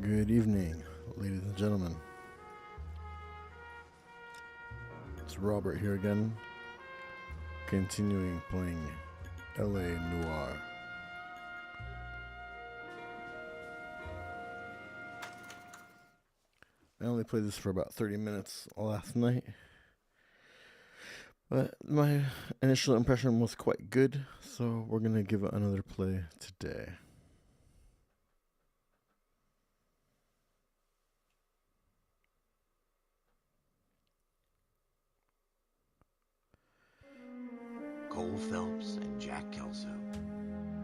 Good evening, ladies and gentlemen. It's Robert here again, continuing playing LA Noire. I only played this for about 30 minutes last night, but my initial impression was quite good, so we're going to give it another play today. Cole Phelps and Jack Kelso.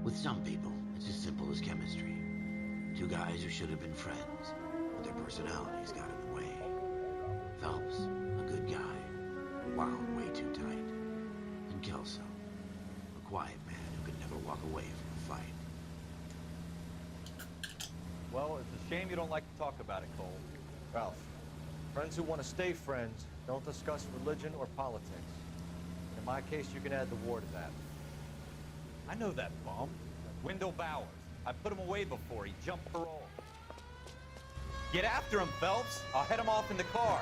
With some people, it's as simple as chemistry. Two guys who should have been friends, but their personalities got in the way. Phelps, a good guy, wound way too tight. And Kelso, a quiet man who could never walk away from a fight. Well, it's a shame you don't like to talk about it, Cole. Ralph, friends who want to stay friends don't discuss religion or politics. In my case, you can add the war to that. I know that bum. Wendell Bowers. I put him away before. He jumped parole. Get after him, Phelps. I'll head him off in the car.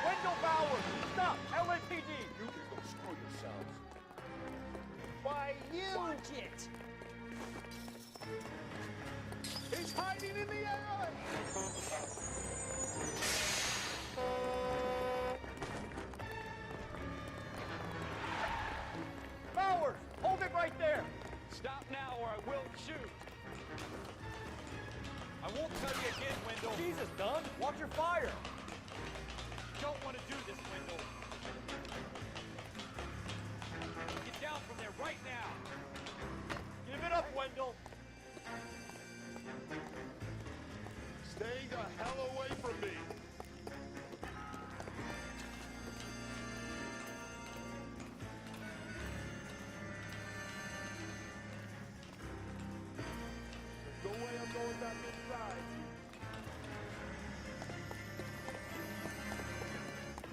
Wendell Bowers! Stop! LAPD! You can go screw yourselves. Why, you! Watch it! He's hiding in the alley! Bowers! Hold it right there! Stop now or I will shoot! I won't tell you again, Wendell. Jesus, Dunn! Watch your fire! You don't want to do this, Wendell. Get down from there right now! Give it up, Wendell! Stay the hell away from me! There's no way I'm going back inside.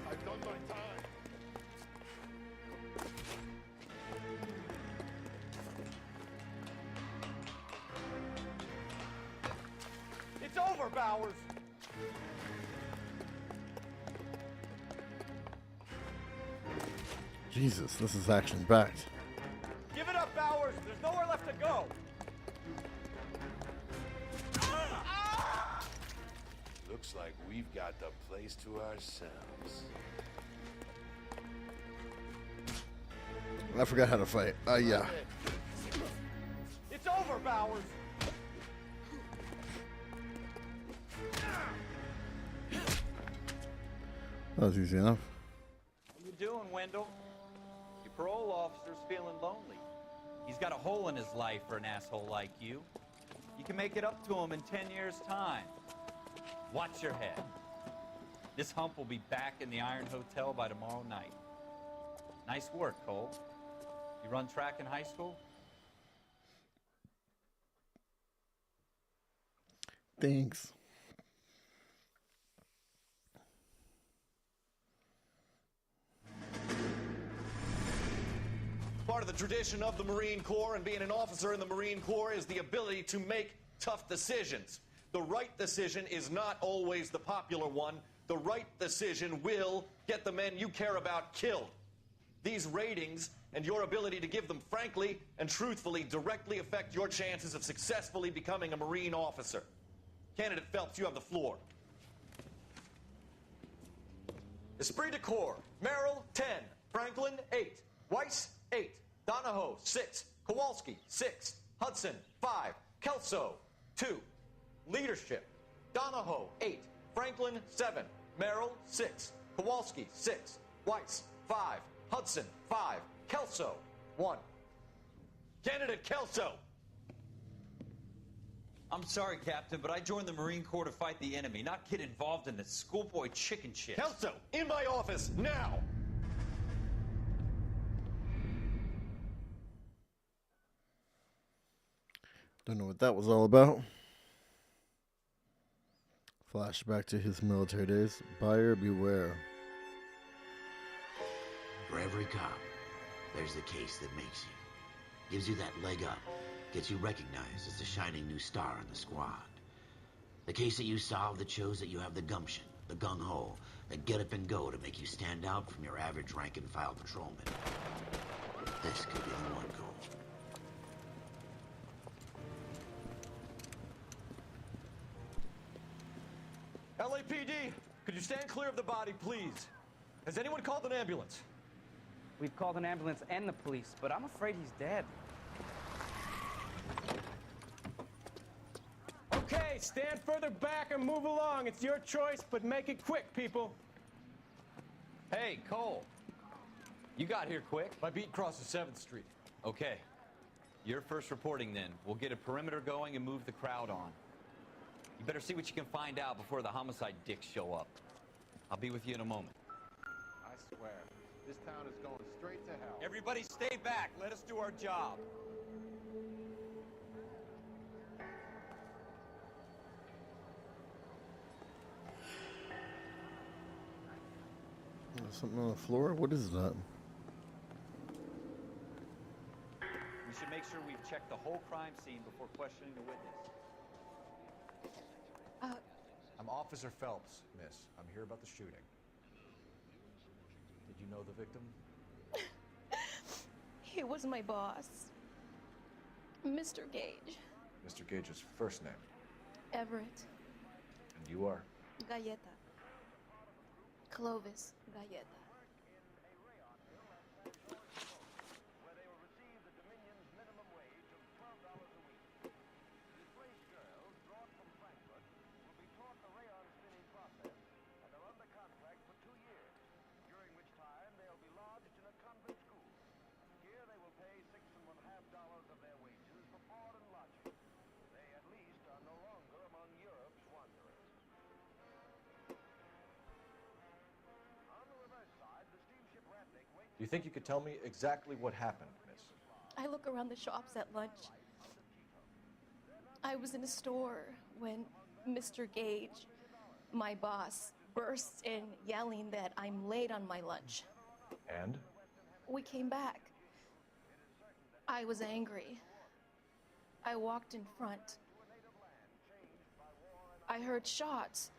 I've done my time. It's over, Bowers! Jesus, this is action-packed. Give it up, Bowers! There's nowhere left to go! Looks like we've got the place to ourselves. I forgot how to fight. Yeah. It's over, Bowers! That was easy enough. What you doing, Wendell? Your parole officer's feeling lonely. He's got a hole in his life for an asshole like you. You can make it up to him in 10 years' time. Watch your head. This hump will be back in the Iron Hotel by tomorrow night. Nice work, Cole. You run track in high school? Thanks. Part of the tradition of the Marine Corps and being an officer in the Marine Corps is the ability to make tough decisions. The right decision is not always the popular one. The right decision will get the men you care about killed. These ratings and your ability to give them frankly and truthfully directly affect your chances of successfully becoming a Marine officer. Candidate Phelps, you have the floor. Esprit de Corps, Merrill, 10. Franklin, 8. Weiss, 8. Donahoe, 6. Kowalski, 6. Hudson, 5. Kelso, 2. Leadership, Donahoe, 8. Franklin, 7. Merrill, 6. Kowalski, 6. Weiss, 5. Hudson, 5. Kelso, 1. Candidate Kelso. I'm sorry, Captain, but I joined the Marine Corps to fight the enemy, not get involved in this schoolboy chicken shit. Kelso, in my office, now! Don't know what that was all about. Flashback to his military days. Buyer beware. For every cop, there's the case that makes you. Gives you that leg up, gets you recognized as the shining new star in the squad. The case that you solve that shows that you have the gumption, the gung-ho, the get-up-and-go to make you stand out from your average rank-and-file patrolman. This could be the one, Cole. LAPD, could you stand clear of the body, please? Has anyone called an ambulance? We've called an ambulance and the police, but I'm afraid he's dead. Okay, stand further back and move along. It's your choice, but make it quick, people. Hey, Cole. You got here quick. My beat crosses 7th Street. Okay. You're first reporting then. We'll get a perimeter going and move the crowd on. You better see what you can find out before the homicide dicks show up. I'll be with you in a moment. I swear, this town is going straight to hell. Everybody stay back. Let us do our job. There's something on the floor? What is that? We should make sure we've checked the whole crime scene before questioning the witness. I'm Officer Phelps, miss. I'm here about the shooting. Did you know the victim? He was my boss, Mr. Gage. Mr. Gage's first name. Everett. And you are? Galleta. Clovis Galleta. Do you think you could tell me exactly what happened, miss? I look around the shops at lunch. I was in a store when Mr. Gage, my boss, bursts in yelling that I'm late on my lunch. And? We came back. I was angry. I walked in front. I heard shots.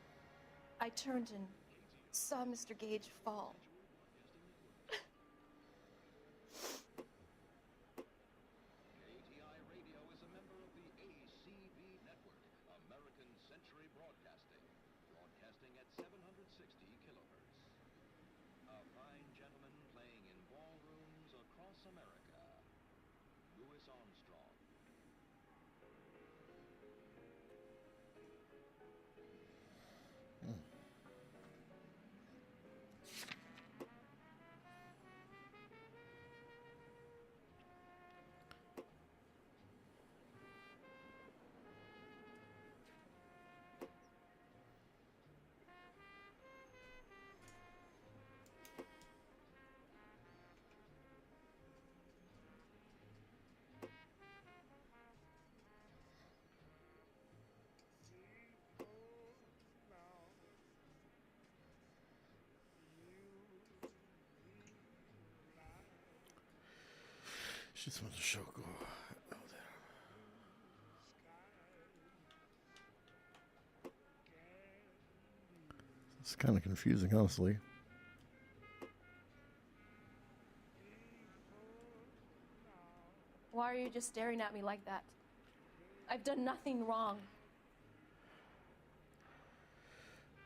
I turned and saw Mr. Gage fall. She just wants to show go. Oh, there. It's kind of confusing, honestly. Why are you just staring at me like that? I've done nothing wrong.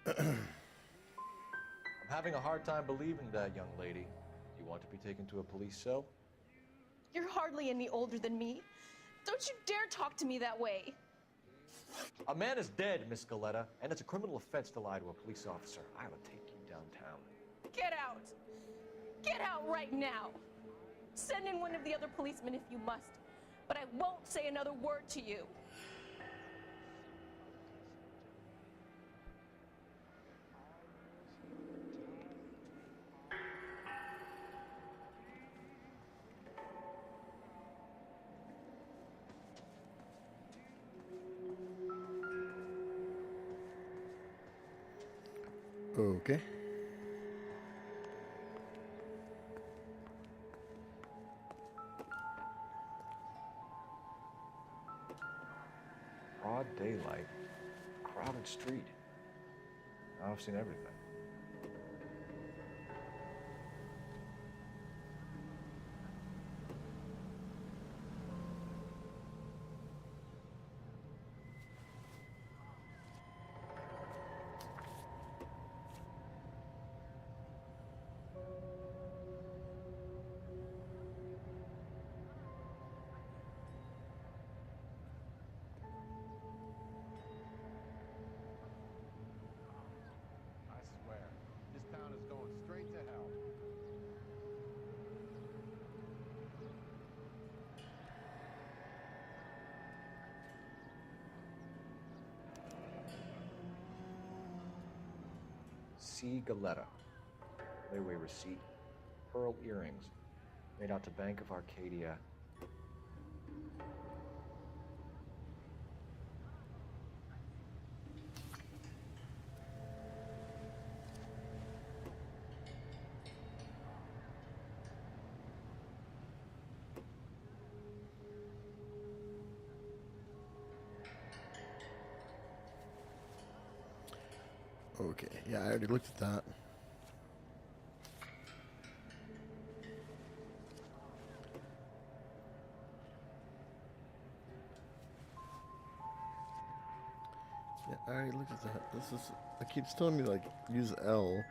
I'm having a hard time believing that, young lady. You want to be taken to a police cell? You're hardly any older than me. Don't you dare talk to me that way. A man is dead, Miss Galletta, and it's a criminal offense to lie to a police officer. I will take you downtown. Get out! Get out right now! Send in one of the other policemen if you must, but I won't say another word to you. Okay. crowded street. Now I've seen everything. I swear, this town is going straight to hell. C. Galetta. Layaway receipt. Pearl earrings. Made out to Bank of Arcadia. Okay, yeah, I already looked at that. Yeah, I already looked at that. This is, it keeps telling me, like, use L.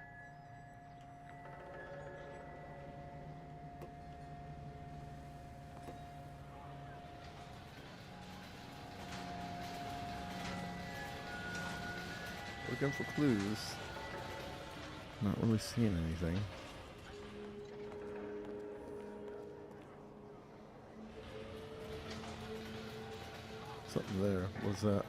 Looking for clues. Not really seeing anything. Something there. What's that?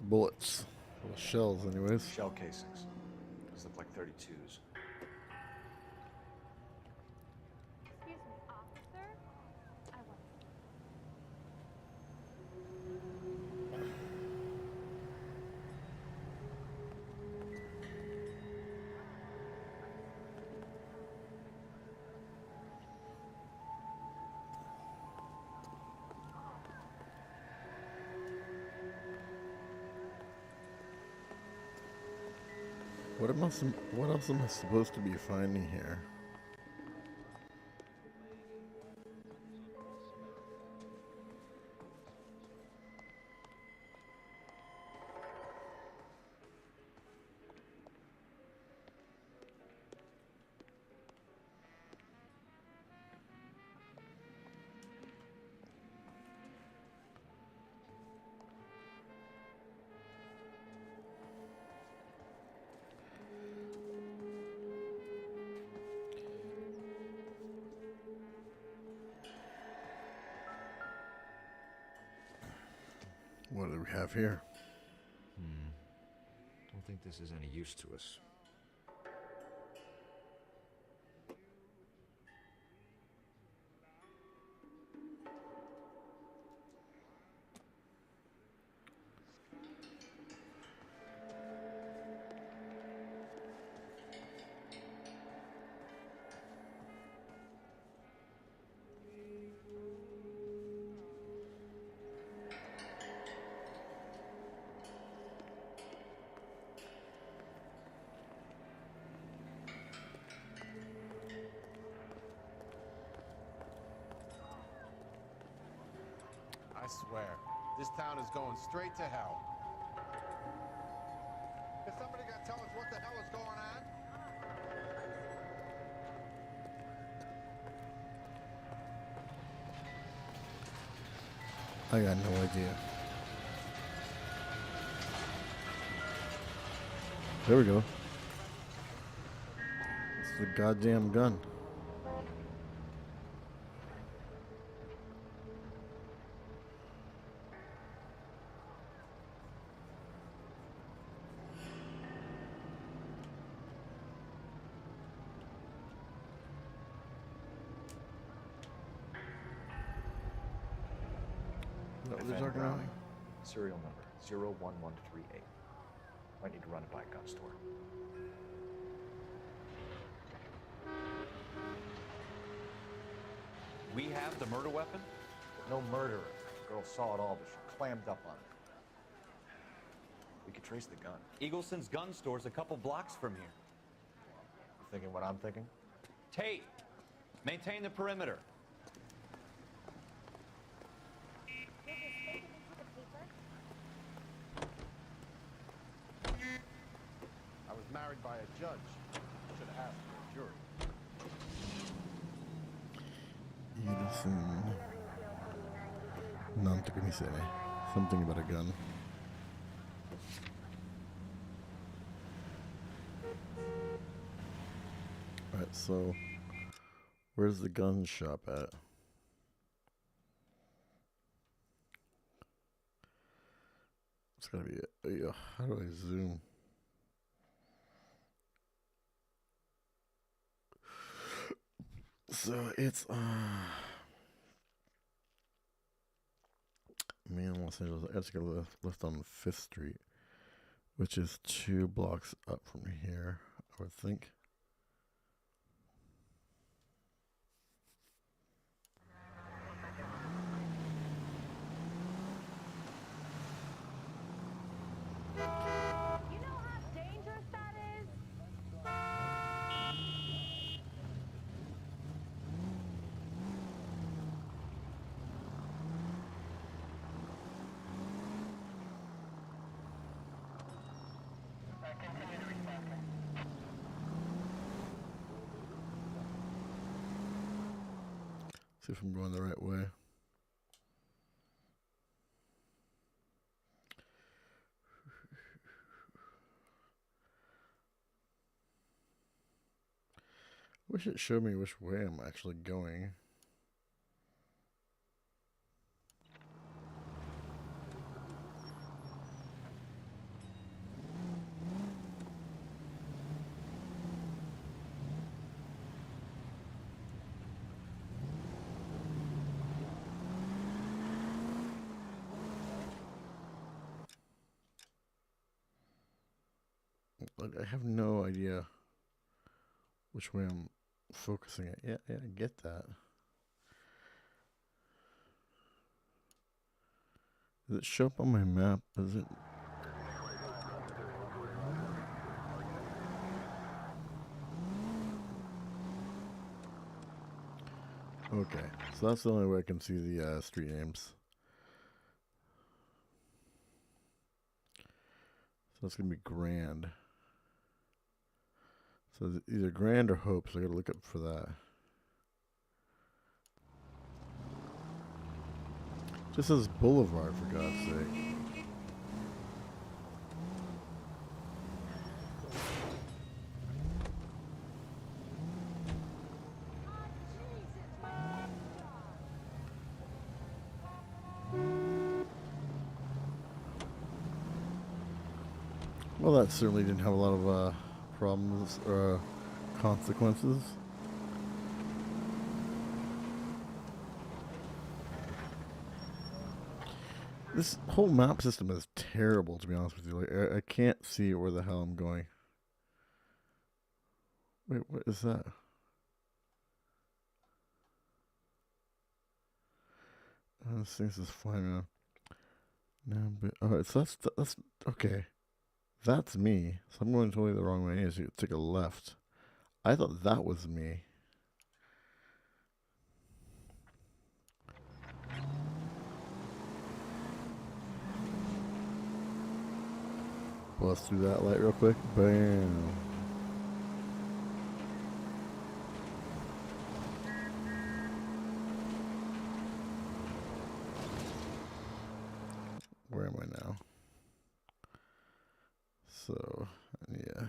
Bullets. Well, shells, anyways. Shell casings. These look like 32s. Excuse me, officer? I want What else am I supposed to be finding here? What do we have here? Don't think this is any use to us. I swear, this town is going straight to hell. Is somebody gonna tell us what the hell is going on? I got no idea. There we go. It's the goddamn gun. Is that what they're Van talking about? Browning. Serial number 01138. Might need to run it by a gun store. We have the murder weapon? No murderer. The girl saw it all, but she clammed up on it. We could trace the gun. Eagleson's gun store's a couple blocks from here. You thinking what I'm thinking? Tate, maintain the perimeter. I was married by a judge. Should have asked for a jury. Edison. Non to mi sene. Something about a gun. Alright, so where's the gun shop at? It's gotta be how do I zoom? So it's Los Angeles. I just got left on 5th Street, which is 2 blocks up from here, I would think. You know how dangerous that is? See if I'm going the right way. Wish it showed me which way I'm actually going. Like, I have no idea which way I'm focusing it. Yeah, I get that. Does it show up on my map? Does it? Okay, so that's the only way I can see the street names. So it's gonna be Grand. So it's either Grand or Hope, so I gotta look up for that. Just says Boulevard, for God's sake. Well, that certainly didn't have a lot of problems or consequences. This whole map system is terrible, to be honest with you. Like, I can't see where the hell I'm going. Wait, what is that? This thing's just flying around. No, but alright, so that's okay. That's me. So I'm going totally the wrong way. So you take a left. I thought that was me. Bust through that light real quick. Bam. Where am I now? So, yeah.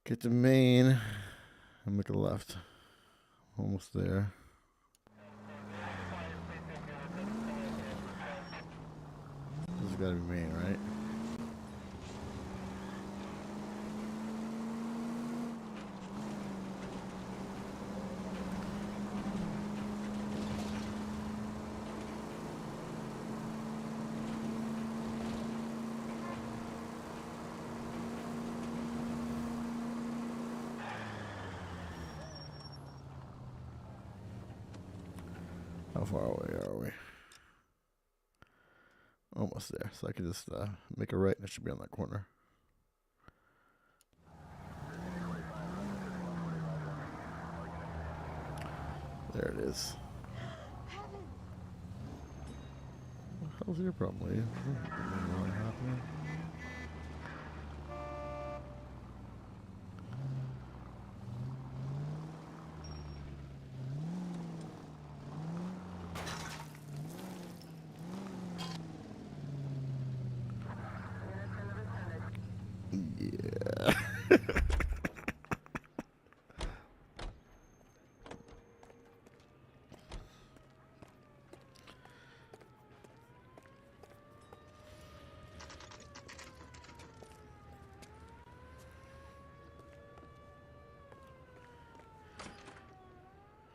Get to Maine and make a left. Almost there. This has got to be Maine, right? How far away are we? Almost there. So I can just make a right and it should be on that corner. There it is. What the hell's your problem, lady? What happened? Yeah.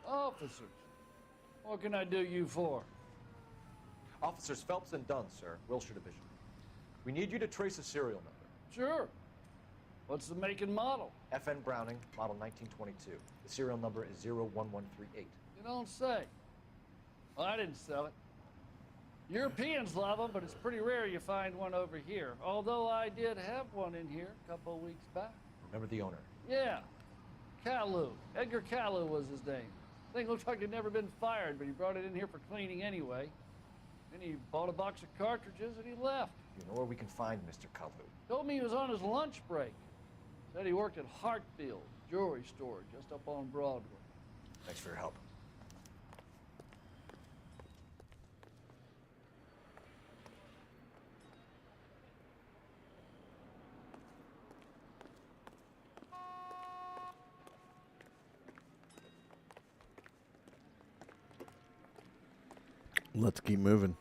Officers, what can I do you for? Officers Phelps and Dunn, sir, Wilshire Division. We need you to trace a serial number. Sure. What's the make and model? FN Browning, model 1922. The serial number is 01138. You don't say. Well, I didn't sell it. Europeans love them, but it's pretty rare you find one over here. Although I did have one in here a couple of weeks back. Remember the owner? Yeah. Caillou. Edgar Caillou was his name. Thing looked like he'd never been fired, but he brought it in here for cleaning anyway. Then he bought a box of cartridges and he left. You know where we can find Mr. Caillou? Told me he was on his lunch break. Said he worked at Hartfield jewelry store just up on Broadway. Thanks for your help. Let's keep moving.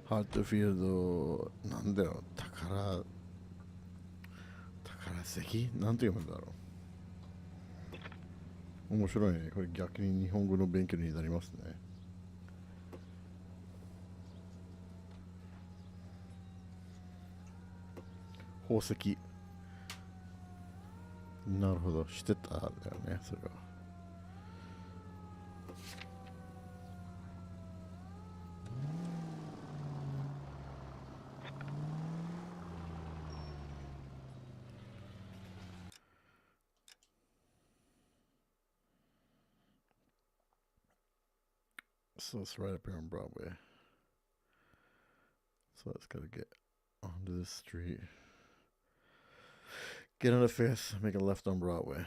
Hartfield なんだよ宝石なんて読むんだろう。面白いね。これ逆に日本語の勉強になりますね。宝石。なるほど、してたんだよね、それは。So it's right up here on Broadway. So let's gotta get onto this street. Get on the fifth, make a left on Broadway.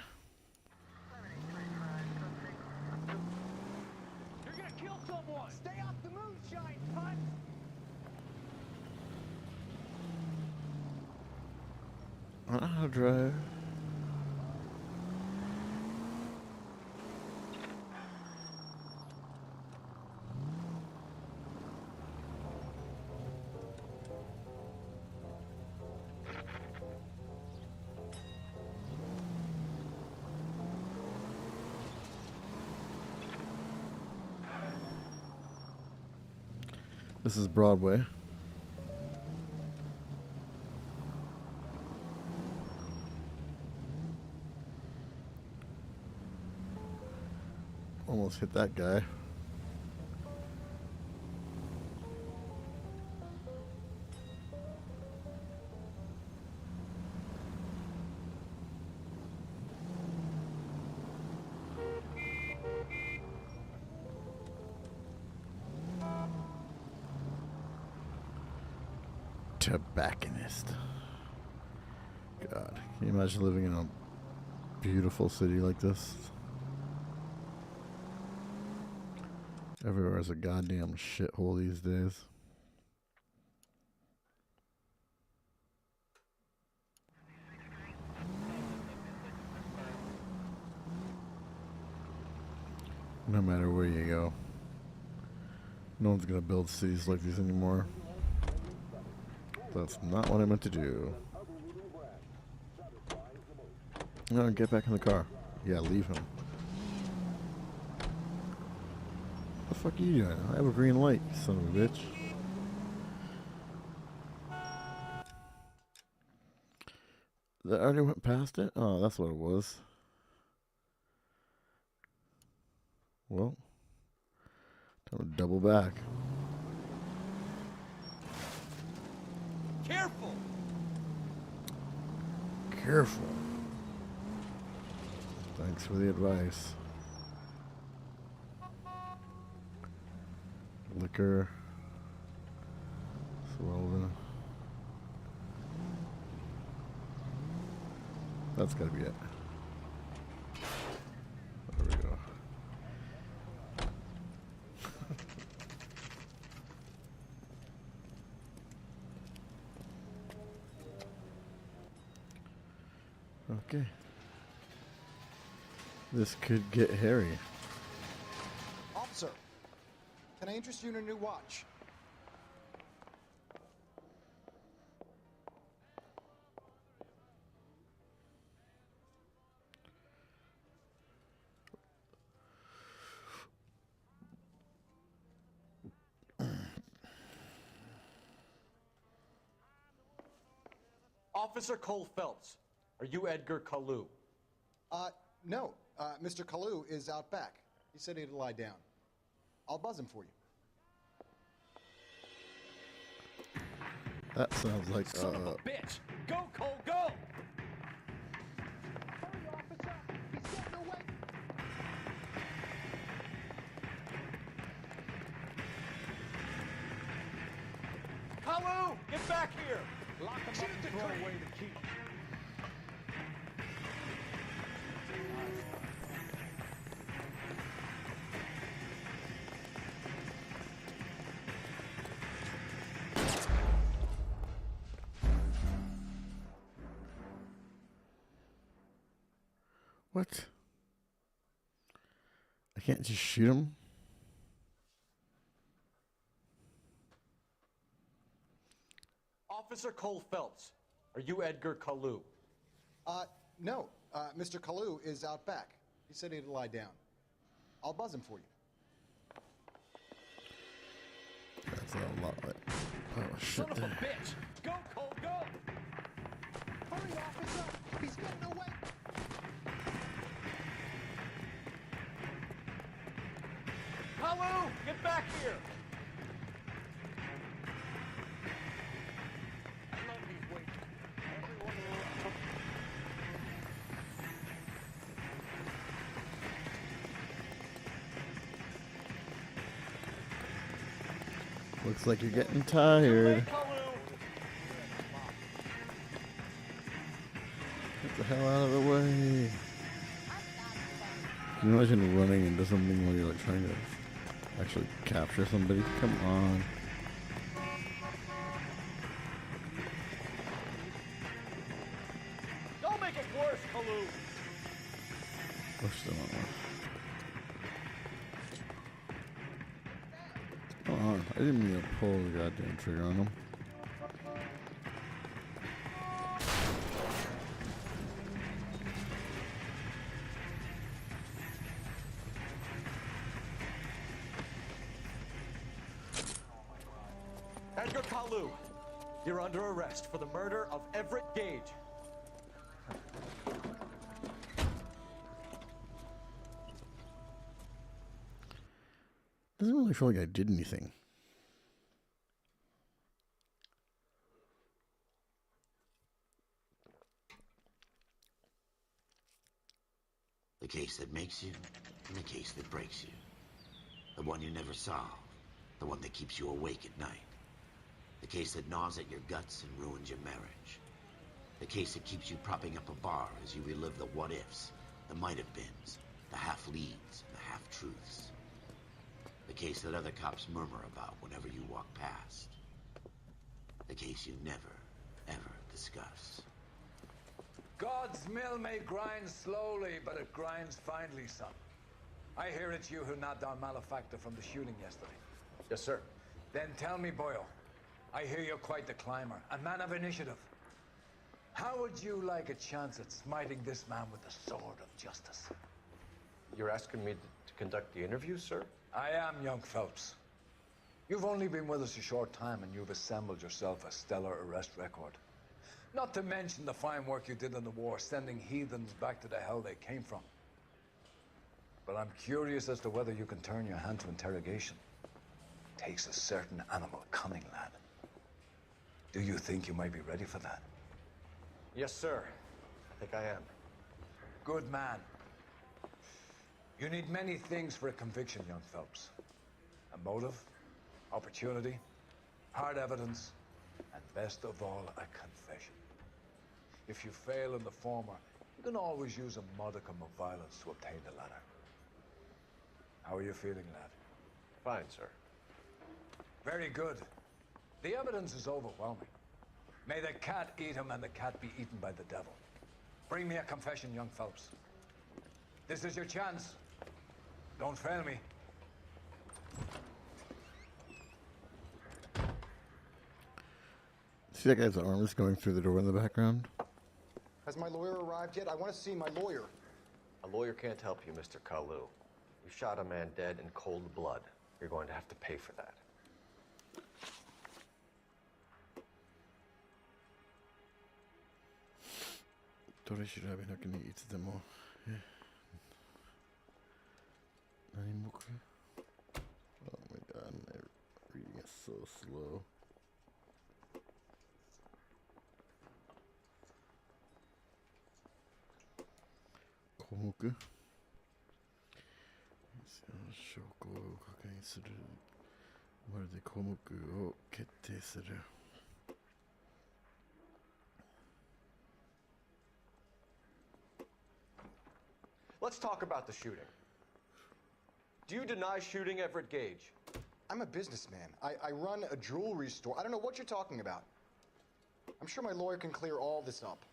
You're gonna kill someone! Stay off the moonshine, punt! I don't know how to drive. This is Broadway. Almost hit that guy. Tobacconist. God, can you imagine living in a beautiful city like this? Everywhere is a goddamn shithole these days. No matter where you go, no one's gonna build cities like these anymore. That's not what I meant to do. No, get back in the car. Yeah, leave him. What the fuck are you doing? I have a green light, son of a bitch. That already went past it? Oh, that's what it was. Well, time to double back. Careful! Careful. Thanks for the advice. Liquor. Swelden. That's gotta be it. There we go. Okay. This could get hairy. Officer, can I interest you in a new watch? Officer Cole Phelps, are you Edgar Kalu? No. Mr. Kalu is out back. He said he'd lie down. I'll buzz him for you. That sounds like Son of a bitch! Go, Cole, go! Hurry, officer! He's getting away! Kalu, get back here! Lock him up and throw away the key. What? I can't just shoot him? Officer Cole Phelps, are you Edgar Kalu? No. Mr. Kalu is out back. He said he'd lie down. I'll buzz him for you. That's a lot like. Oh, shit. Son of a bitch! Go, Cole, go! Hurry, officer! He's getting away! Kalu, get back here! I love these waiting. Everyone will... Looks like you're getting tired. Get the hell out of the way. Can you imagine running into something while you're like trying to actually capture somebody? Come on. Don't make it worse, Kalu! We're still on one. Come on. I didn't mean to pull the goddamn trigger on him. Edgar Kalu, you're under arrest for the murder of Everett Gage. Doesn't really feel like I did anything. The case that makes you, and the case that breaks you. The one you never solve. The one that keeps you awake at night. The case that gnaws at your guts and ruins your marriage. The case that keeps you propping up a bar as you relive the what-ifs, the might-have-beens, the half-leads, and the half-truths. The case that other cops murmur about whenever you walk past. The case you never, ever discuss. God's mill may grind slowly, but it grinds finely, son. I hear it's you who nabbed our malefactor from the shooting yesterday. Yes, sir. Then tell me, Boyle, I hear you're quite the climber, a man of initiative. How would you like a chance at smiting this man with the sword of justice? You're asking me to conduct the interview, sir? I am, young Phelps. You've only been with us a short time, and you've assembled yourself a stellar arrest record. Not to mention the fine work you did in the war, sending heathens back to the hell they came from. But I'm curious as to whether you can turn your hand to interrogation. Takes a certain animal cunning, lad. Do you think you might be ready for that? Yes, sir. I think I am. Good man. You need many things for a conviction, young Phelps. A motive, opportunity, hard evidence, and best of all, a confession. If you fail in the former, you can always use a modicum of violence to obtain the latter. How are you feeling, lad? Fine, sir. Very good. The evidence is overwhelming. May the cat eat him and the cat be eaten by the devil. Bring me a confession, young Phelps. This is your chance. Don't fail me. See that guy's arm is going through the door in the background? Has my lawyer arrived yet? I want to see my lawyer. A lawyer can't help you, Mr. Kalu. You shot a man dead in cold blood. You're going to have to pay for that. 取り調べなきにいつでも。何目 Oh my god, my reading is so slow. Komoku? 証拠を確認する。まるで項目を決定する。Let's talk about the shooting. Do you deny shooting Everett Gage? I'm a businessman. I run a jewelry store. I don't know what you're talking about. I'm sure my lawyer can clear all this up.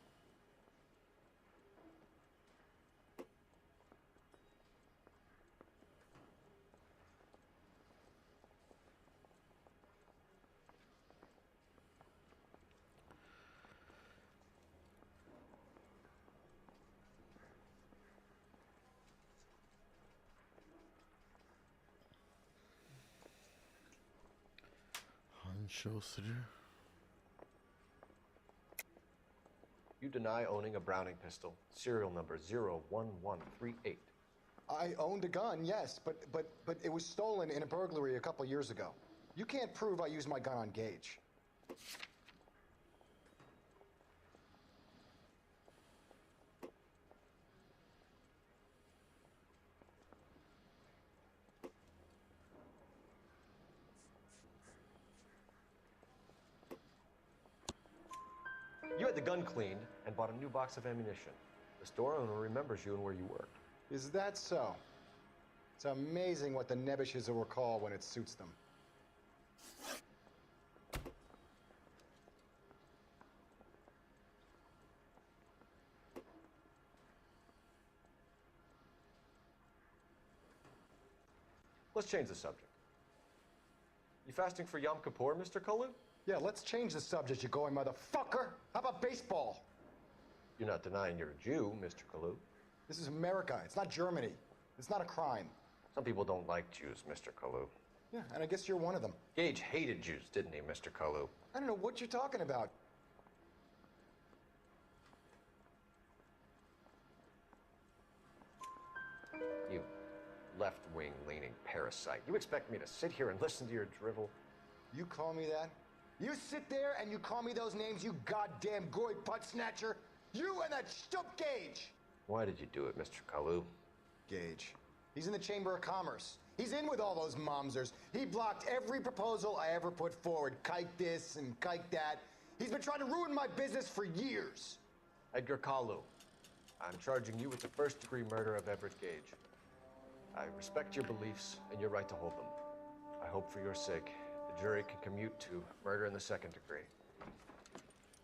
You deny owning a Browning pistol, serial number 01138. I owned a gun, yes, but it was stolen in a burglary a couple years ago. You can't prove I used my gun on Gage. You had the gun cleaned and bought a new box of ammunition. The store owner remembers you and where you worked. Is that so? It's amazing what the Nebishes will recall when it suits them. Let's change the subject. You fasting for Yom Kippur, Mr. Kalu? Yeah, let's change the subject, you going motherfucker. How about baseball? You're not denying you're a Jew, Mr. Kalu. This is America. It's not Germany. It's not a crime. Some people don't like Jews, Mr. Kalu. Yeah, and I guess you're one of them. Gage hated Jews, didn't he, Mr. Kalu? I don't know what you're talking about. You left-wing leaning parasite. You expect me to sit here and listen to your drivel? You call me that? You sit there and you call me those names, you goddamn goy putt snatcher? You and that stump Gage! Why did you do it, Mr. Kalu? Gage. He's in the Chamber of Commerce. He's in with all those momsers. He blocked every proposal I ever put forward. Kike this and kike that. He's been trying to ruin my business for years. Edgar Kalu, I'm charging you with the first-degree murder of Everett Gage. I respect your beliefs and your right to hold them. I hope for your sake the jury can commute to murder in the second degree.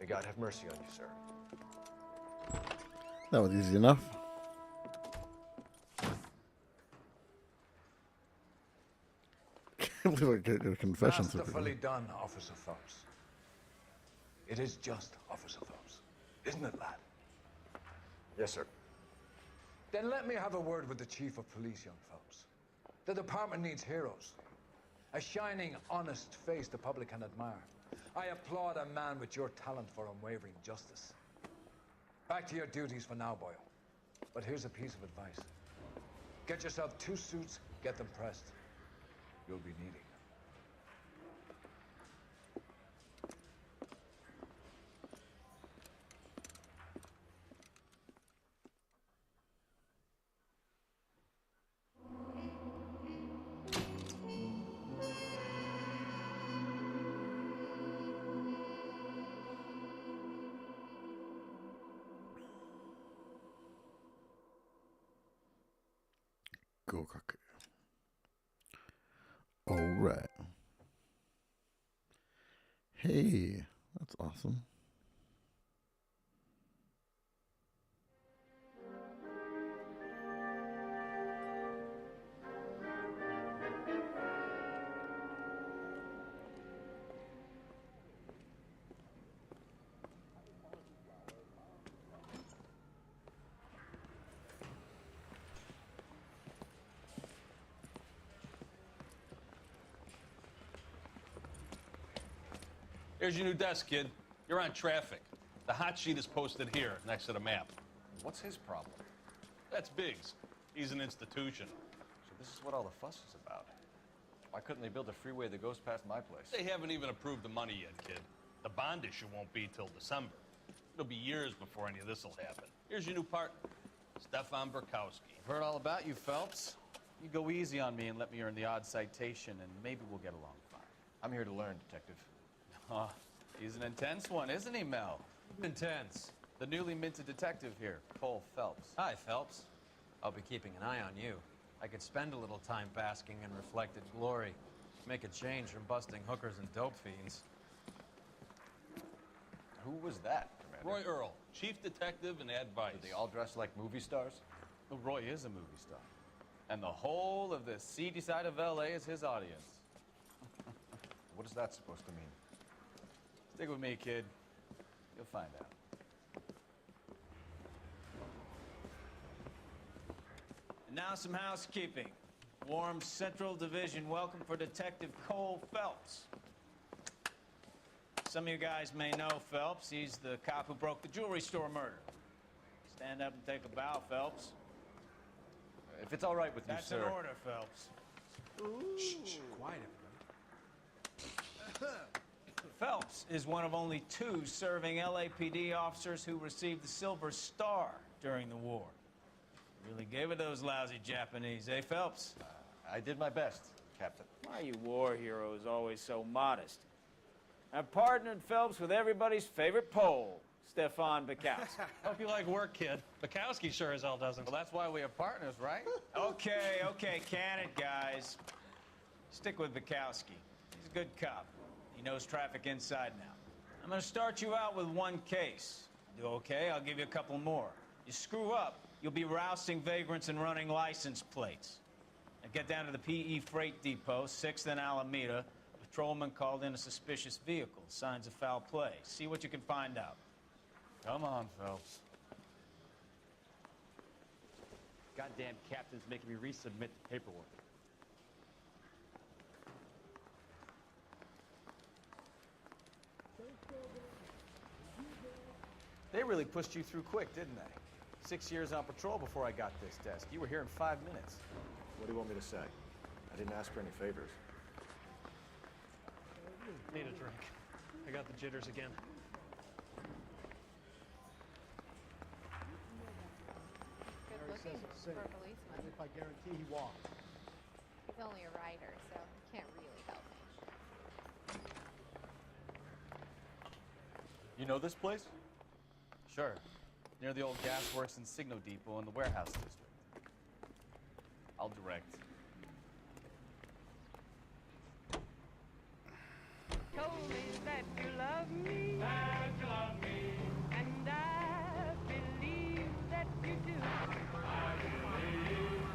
May God have mercy on you, sir. That was easy enough. Can't believe I get a confession. Masterfully done, Officer Phelps. It is just, Officer Phelps. Isn't it, lad? Yes, sir. Then let me have a word with the Chief of Police, young Phelps. The department needs heroes. A shining, honest face the public can admire. I applaud a man with your talent for unwavering justice. Back to your duties for now, Boyle. But here's a piece of advice. Get yourself 2 suits, get them pressed. You'll be needing them. Go cock. All right. Hey, that's awesome. Here's your new desk, kid. You're on traffic. The hot sheet is posted here, next to the map. What's his problem? That's Biggs. He's an institution. So this is what all the fuss is about. Why couldn't they build a freeway that goes past my place? They haven't even approved the money yet, kid. The bond issue won't be till December. It'll be years before any of this will happen. Here's your new partner, Stefan Burkowski. I've heard all about you, Phelps. You go easy on me and let me earn the odd citation, and maybe we'll get along fine. I'm here to learn, Detective. Oh, he's an intense one, isn't he, Mel? Intense. The newly minted detective here, Cole Phelps. Hi, Phelps. I'll be keeping an eye on you. I could spend a little time basking in reflected glory. Make a change from busting hookers and dope fiends. Who was that, Commander? Roy Earl, chief detective and advice. Did they all dress like movie stars? Well, Roy is a movie star. And the whole of the seedy side of L.A. is his audience. What is that supposed to mean? Stick with me, kid. You'll find out. And now some housekeeping. Warm Central Division welcome for Detective Cole Phelps. Some of you guys may know Phelps. He's the cop who broke the jewelry store murder. Stand up and take a bow, Phelps. If it's all right with you, That's sir. an order, Phelps. Shh, quiet, everybody. Phelps is one of only 2 serving LAPD officers who received the Silver Star during the war. Really gave it those lousy Japanese, eh, Phelps? I did my best, Captain. Why are you war heroes always so modest? I've partnered Phelps with everybody's favorite Pole, Stefan Bukowski. Hope you like work, kid. Bukowski sure as hell doesn't. Well, that's why we are partners, right? Okay, can it, guys. Stick with Bukowski. He's a good cop. He knows traffic inside now. I'm gonna start you out with 1 case. Do okay, I'll give you a couple more. You screw up, you'll be rousting vagrants and running license plates. Now get down to the PE Freight Depot, 6th and Alameda. A patrolman called in a suspicious vehicle, signs of foul play. See what you can find out. Come on, Phelps. Goddamn captain's making me resubmit the paperwork. They really pushed you through quick, didn't they? 6 years on patrol before I got this desk. You were here in 5 minutes. What do you want me to say? I didn't ask for any favors. Need a drink. I got the jitters again. Good looking for a policeman. If I guarantee he walked. He's only a writer, so he can't really help me. You know this place? Sure. Near the old gasworks and Signal Depot in the warehouse district. I'll direct. Told me that you love me, and I believe that you do.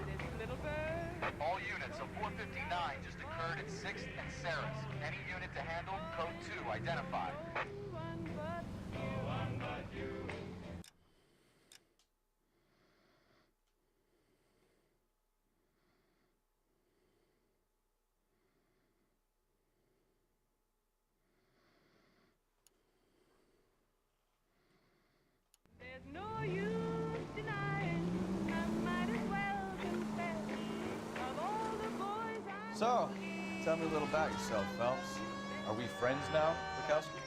This little bird. All units of 459 just occurred at 6th and Sarah's. Any unit to handle, code 2 identified. no use denying. I might as well confess. Of all the boys I So, tell me a little about yourself, Phelps. Are we friends now, Bukowski?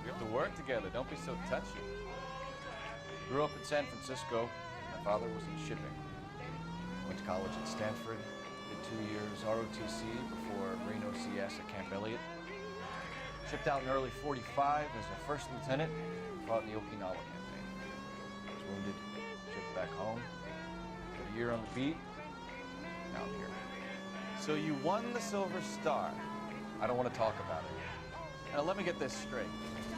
We have to work together. Don't be so touchy. Grew up in San Francisco. My father was in shipping. Went to college at Stanford. Did 2 years ROTC before Marine OCS at Camp Elliott. Shipped out in early '45 as a first lieutenant. Fought in the Okinawa campaign. Was wounded. Shipped back home. Did a year on the beat. Now I'm here. So you won the Silver Star. I don't want to talk about it. Now let me get this straight.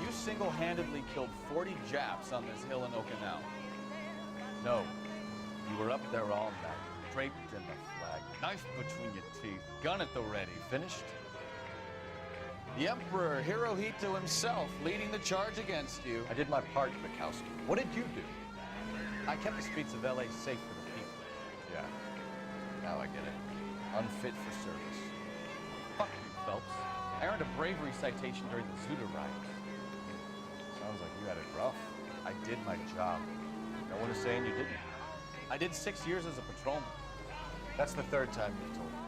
You single-handedly killed 40 Japs on this hill in Okinawa. No. You were up there all night, draped in the flag, knife between your teeth, gun at the ready. Finished? The Emperor Hirohito himself leading the charge against you. I did my part, Bukowski. What did you do? I kept the streets of LA safe for the people. Yeah. Now I get it. Unfit for service. Fuck you, Phelps. I earned a bravery citation during the Zuda riots. Sounds like you had it rough. I did my job. No one is saying you didn't. I did 6 years as a patrolman. That's the third time you've told me.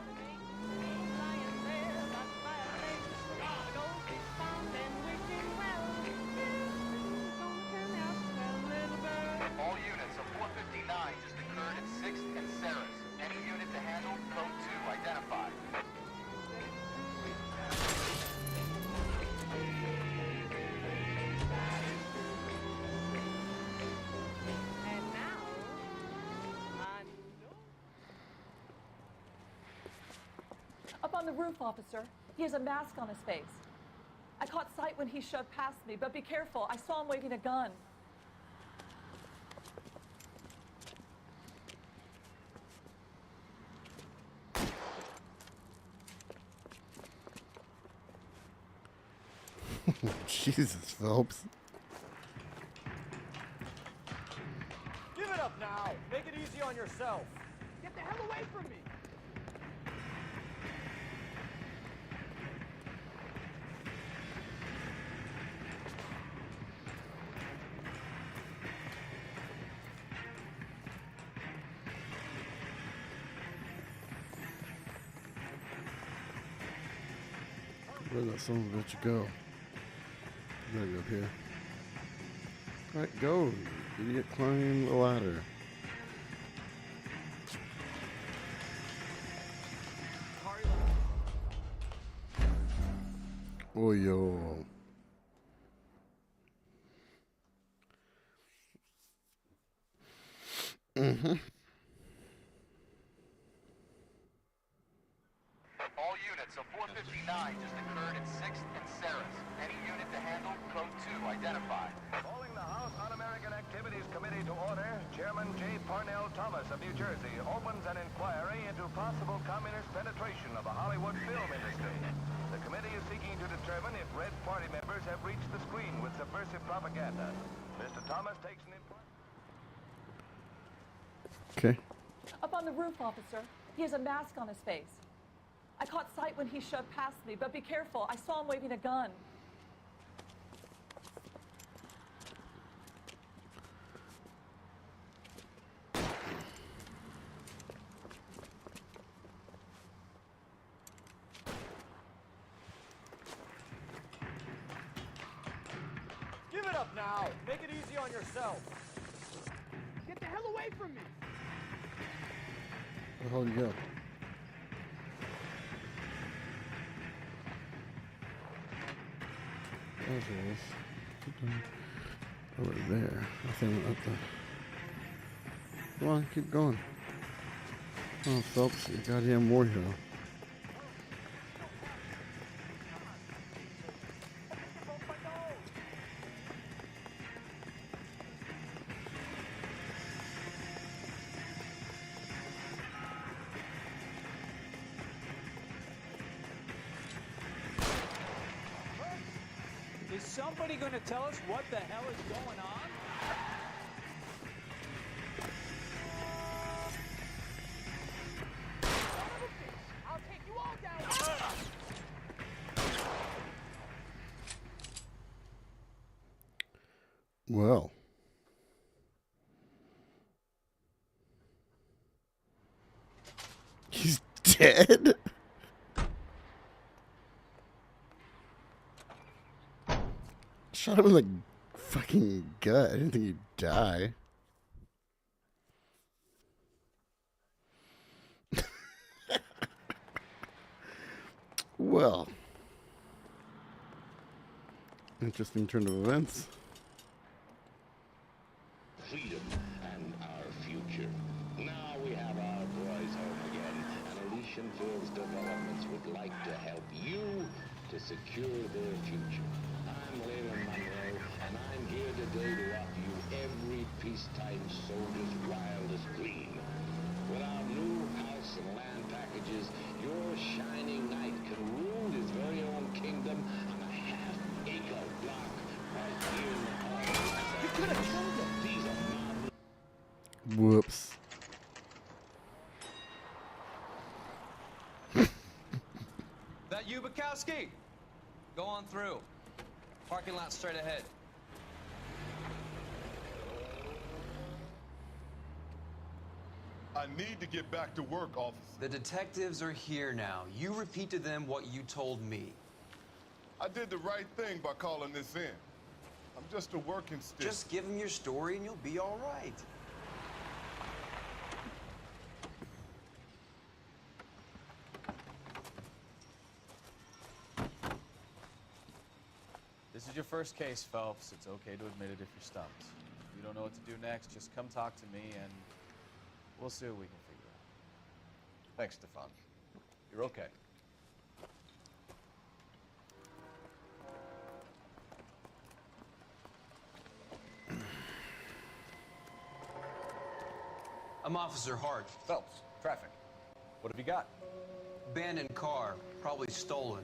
All units of 459 just occurred at 6th and Sarah's. Any unit to handle, code 2 identified. And now, I know. Up on the roof, officer. He has a mask on his face. I caught sight when he shoved past me, but be careful. I saw him waving a gun. Jesus, Phelps. Give it up now. Make it easy on yourself. Get the hell away from me. Where'd that son of a bitch go? You gotta go up here. Alright, go. Idiot, climb the ladder. Oh, yo. Mm-hmm. All units of 459 just occurred at 6th and Sarah's. Any unit to handle, code 2 identified. Calling the House Un-American Activities Committee to order, Chairman J. Parnell Thomas of New Jersey opens an inquiry into possible communist penetration of the Hollywood film industry. The committee is seeking to determine if Red Party members have reached the screen with subversive propaganda. Mr. Thomas takes an inquiry. Okay. Up on the roof, officer. He has a mask on his face. I caught sight when he shoved past me, but be careful. I saw him waving a gun. Give it up now. Make it easy on yourself. Get the hell away from me. Where the hell did you go? There it is. Over there. I think up the. Come on, keep going. Oh, Phelps, you goddamn war hero. Is somebody going to tell us what the hell is going on? I'll take you all down. Well, He's dead? Shot him in the fucking gut. I didn't think he'd die. Well. Interesting turn of events. Freedom and our future. Now we have our boys home again, and Elysian Fields Developments would like to help you to secure their future. I'm Leland Monroe, and I'm here today to offer you every peacetime soldier's wildest dream. With our new house and land packages, your shining knight can rule his very own kingdom on a half-acre block right here in the heart of Los Angeles. You could have killed him. These are marvelous. Whoops. That you, Bukowski? Go on through. Parking lot straight ahead. I need to get back to work, officer. The detectives are here now. You repeat to them what you told me. I did the right thing by calling this in. I'm just a working stick. Just give them your story and you'll be all right. This is your first case, Phelps. It's okay to admit it if you're stumped. If you don't know what to do next, just come talk to me and we'll see what we can figure out. Thanks, Stefan. You're okay. I'm Officer Hart. Phelps, traffic. What have you got? Abandoned car, probably stolen.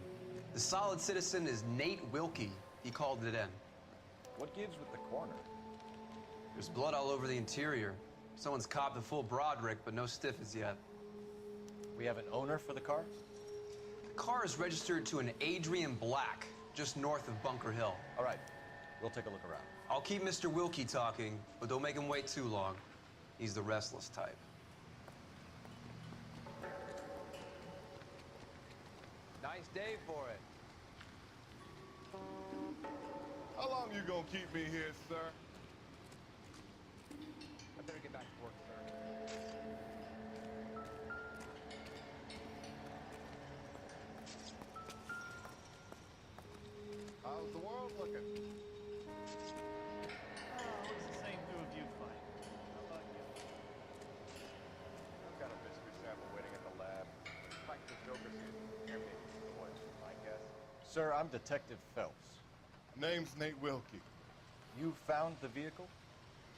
The solid citizen is Nate Wilkie. He called it in. What gives with the corner? There's blood all over the interior. Someone's copped a full Broderick, but no stiff as yet. We have an owner for the car? The car is registered to an Adrian Black, just north of Bunker Hill. All right, we'll take a look around. I'll keep Mr. Wilkie talking, but don't make him wait too long. He's the restless type. Nice day for it. How long you gonna keep me here, sir? I better get back to work, sir. How's the world looking? What's the same two of you fight? How about you? I've got a mystery sample waiting at the lab. Practical Joker season. Here, maybe. Boy, I guess. Sir, I'm Detective Phelps. Name's Nate Wilkie. You found the vehicle?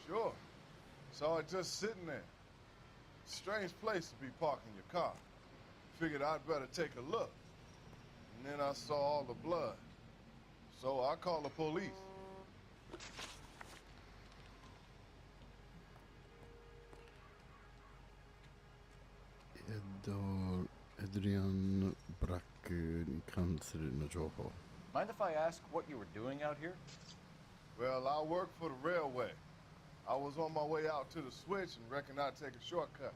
Sure. Saw it just sitting there. Strange place to be parking your car. Figured I'd better take a look. And then I saw all the blood. So I called the police. Adrian Brack cancer no joho. Mind if I ask what you were doing out here? Well, I work for the railway. I was on my way out to the switch and reckoned I'd take a shortcut.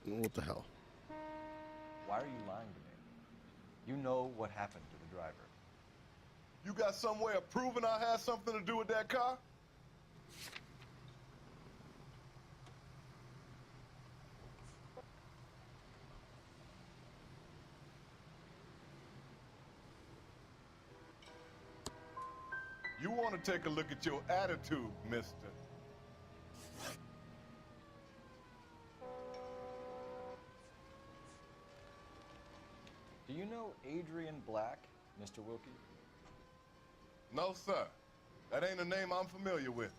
What the hell? Why are you lying to me? You know what happened to the driver. You got some way of proving I had something to do with that car? You want to take a look at your attitude, mister. Do you know Adrian Black, Mr. Wilkie? No, sir. That ain't a name I'm familiar with.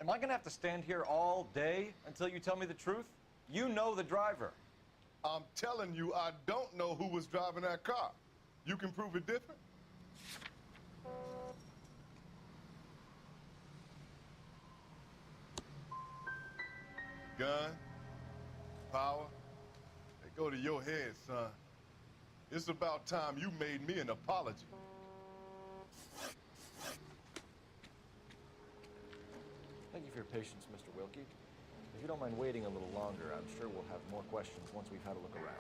Am I gonna have to stand here all day until you tell me the truth? You know the driver. I'm telling you, I don't know who was driving that car. You can prove it different? Gun, power, they go to your head, son. It's about time you made me an apology. Thank you for your patience, Mr. Wilkie. If you don't mind waiting a little longer, I'm sure we'll have more questions once we've had a look around.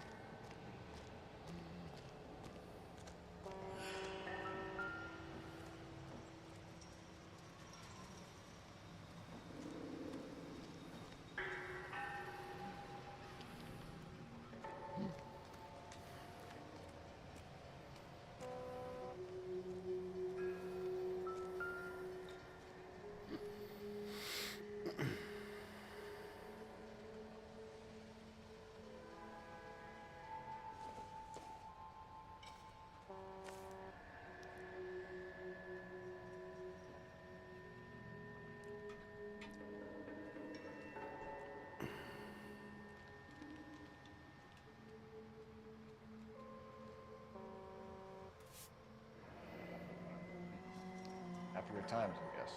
After your times, I guess.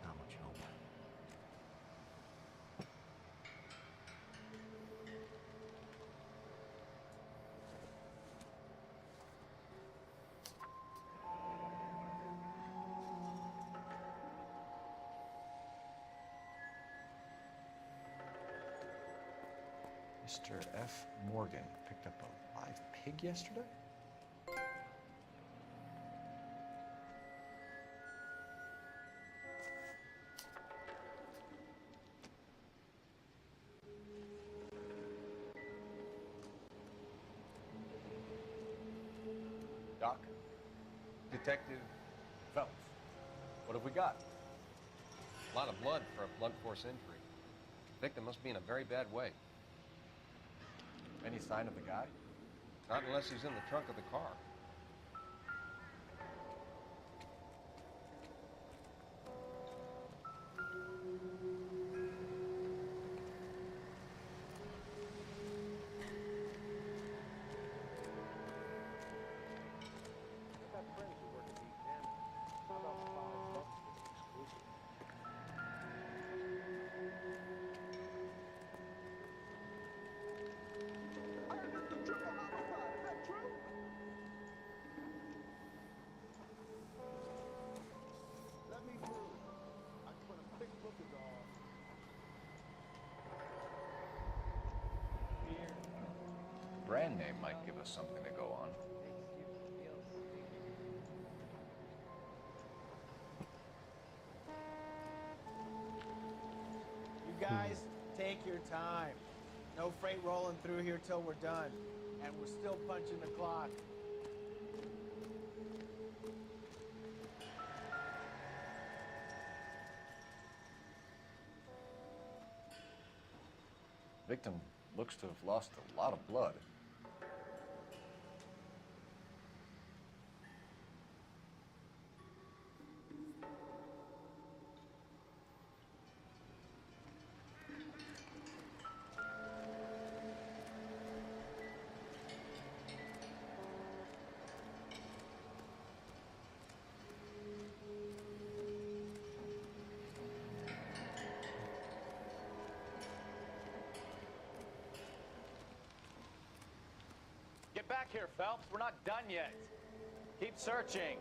Not much hope. Mr. F. Morgan picked up a live pig yesterday? Doc? Detective Phelps. What have we got? A lot of blood for a blunt force injury. The victim must be in a very bad way. Any sign of the guy? Not unless he's in the trunk of the car. Brand name might give us something to go on. You guys, take your time. No freight rolling through here till we're done. And we're still punching the clock. Victim looks to have lost a lot of blood. back here, Phelps. We're not done yet. Keep searching.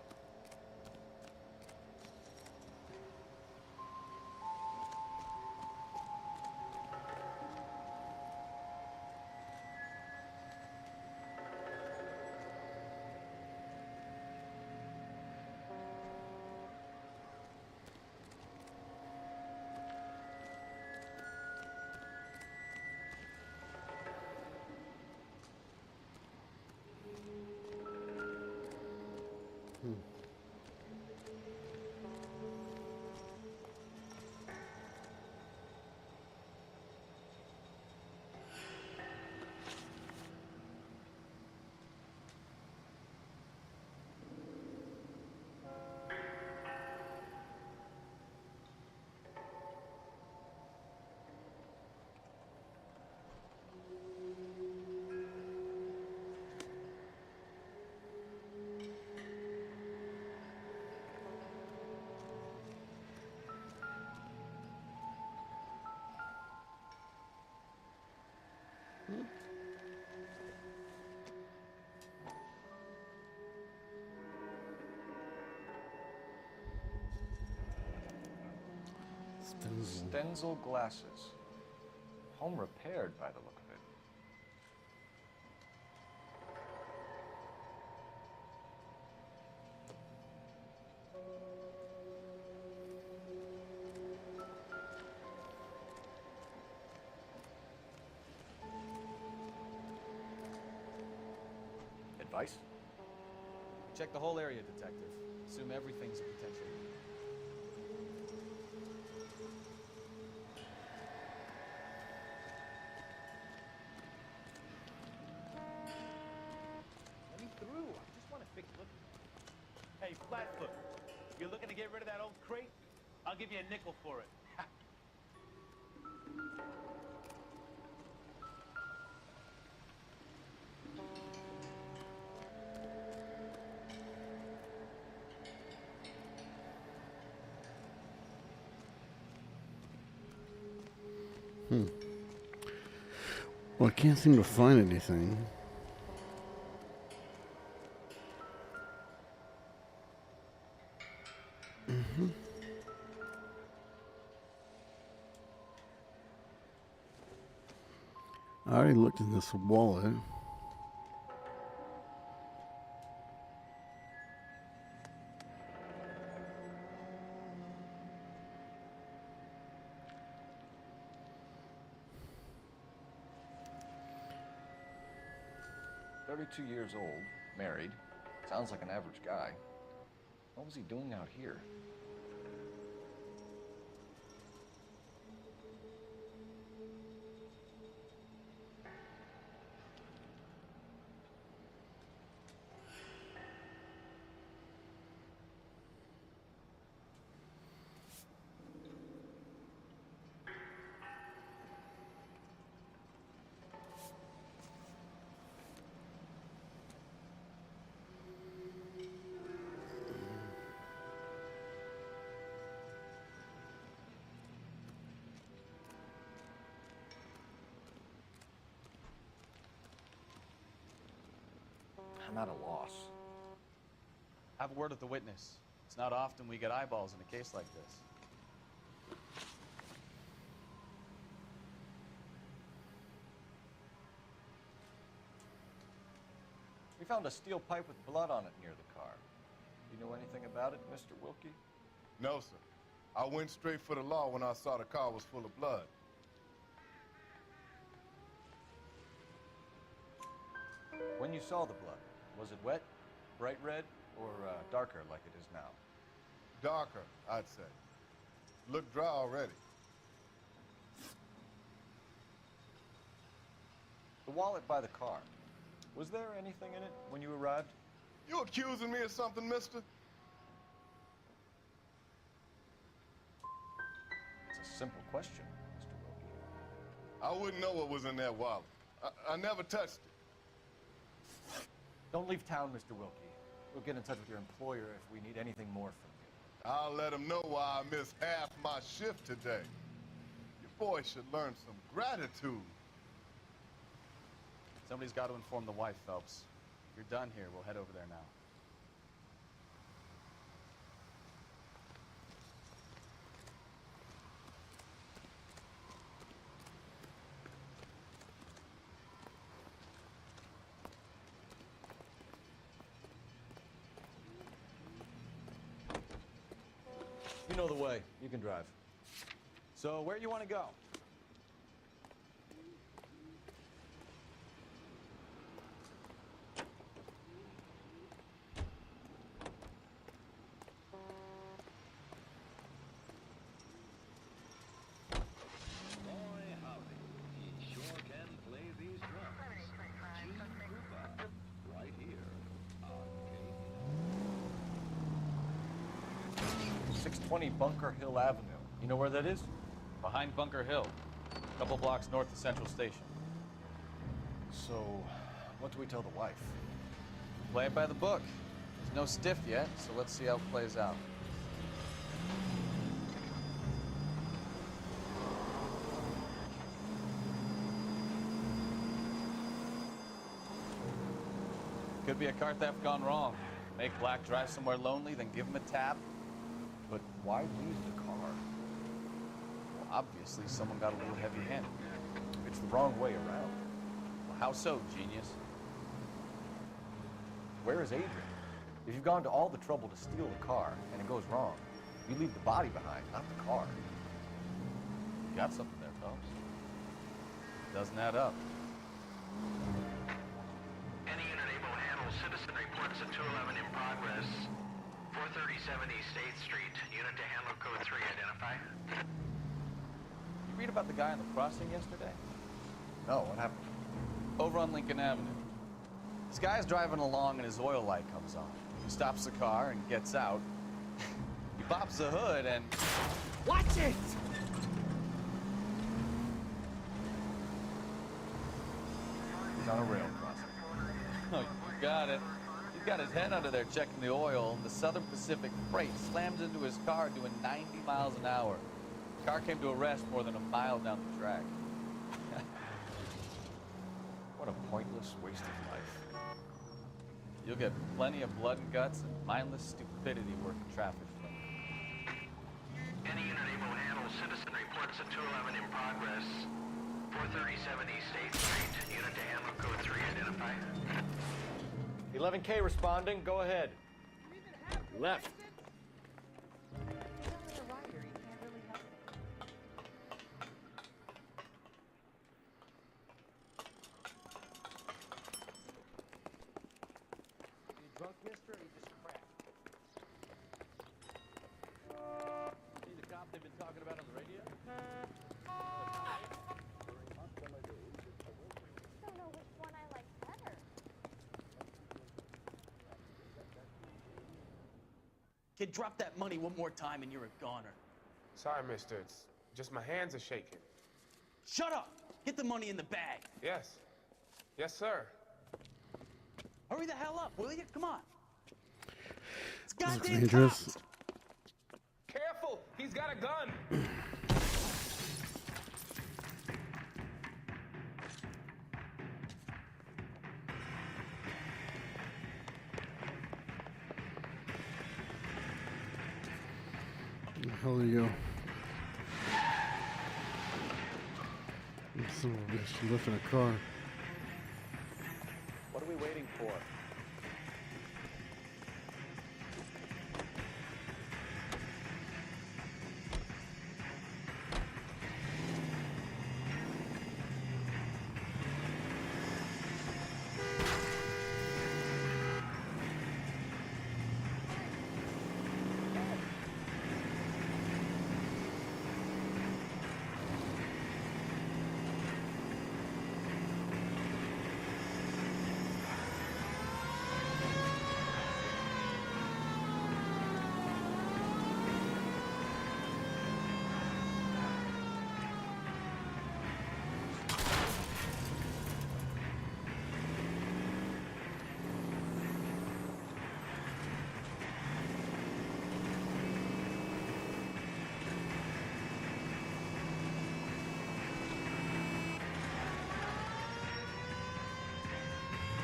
Stenzel glasses. Home repaired by the look of it. Advice? Check the whole area, Detective. Assume everything's a potential. Let me through. I just want to fix look. Hey, Flatfoot, you're looking to get rid of that old crate? I'll give you a nickel for it. Well, I can't seem to find anything. I already looked in this wallet. Years old, married. Sounds like an average guy. What was he doing out here? I'm at a loss. Have a word with the witness. It's not often we get eyeballs in a case like this. We found a steel pipe with blood on it near the car. You know anything about it, Mr. Wilkie? No, sir. I went straight for the law when I saw the car was full of blood. When you saw the blood, was it wet, bright red, or darker like it is now? Darker, I'd say. Looked dry already. The wallet by the car. Was there anything in it when you arrived? You accusing me of something, mister? It's a simple question, Mr. Wilkie. I wouldn't know what was in that wallet. I never touched it. Don't leave town, Mr. Wilkie. We'll get in touch with your employer if we need anything more from you. I'll let him know why I missed half my shift today. Your boy should learn some gratitude. Somebody's got to inform the wife, Phelps. If you're done here, we'll head over there now. You know the way. You can drive. So where you want to go? Right here. 620 Bunker Hill Avenue. You know where that is? Behind Bunker Hill, a couple blocks north of Central Station. So, what do we tell the wife? Play it by the book. There's no stiff yet, so let's see how it plays out. Could be a car theft gone wrong. Make Black drive somewhere lonely, then give him a tap. But why leave the car? Well, obviously someone got a little heavy-handed. It's the wrong way around. Well, how so, genius? Where is Adrian? If you've gone to all the trouble to steal the car and it goes wrong, you leave the body behind, not the car. You got something there, Phelps. Doesn't add up. Any unit able to handle citizen reports at 211 in progress. 437 East 8th Street. Unit to handle code 3. Identify. You read about the guy on the crossing yesterday? No, what happened? Over on Lincoln Avenue. This guy's driving along and his oil light comes on. He stops the car and gets out. He pops the hood and... Watch it! He's on a rail crossing. Oh, you got it. He's got his head under there checking the oil, and the Southern Pacific Freight slams into his car doing 90 miles an hour. The car came to a rest more than a mile down the track. What a pointless waste of life. You'll get plenty of blood and guts and mindless stupidity working traffic for him. Any unit able to handle citizen reports at 211 in progress. 437 East 8th Street. Unit to handle code 3. Identify. 11K responding. Go ahead. Left. Drunk, mister, or you just cracked? See the cop they've been talking about on the radio? I don't know which one I like better. Kid, drop that money one more time and you're a goner. Sorry, mister. It's just my hands are shaking. Shut up! Get the money in the bag. Yes. Yes, sir. Hurry the hell up, will you? Come on. It's This looks goddamn dangerous. cops. Careful! He's got a gun! Where the hell do you go? Some of a bitch lifting a car. What are we waiting for?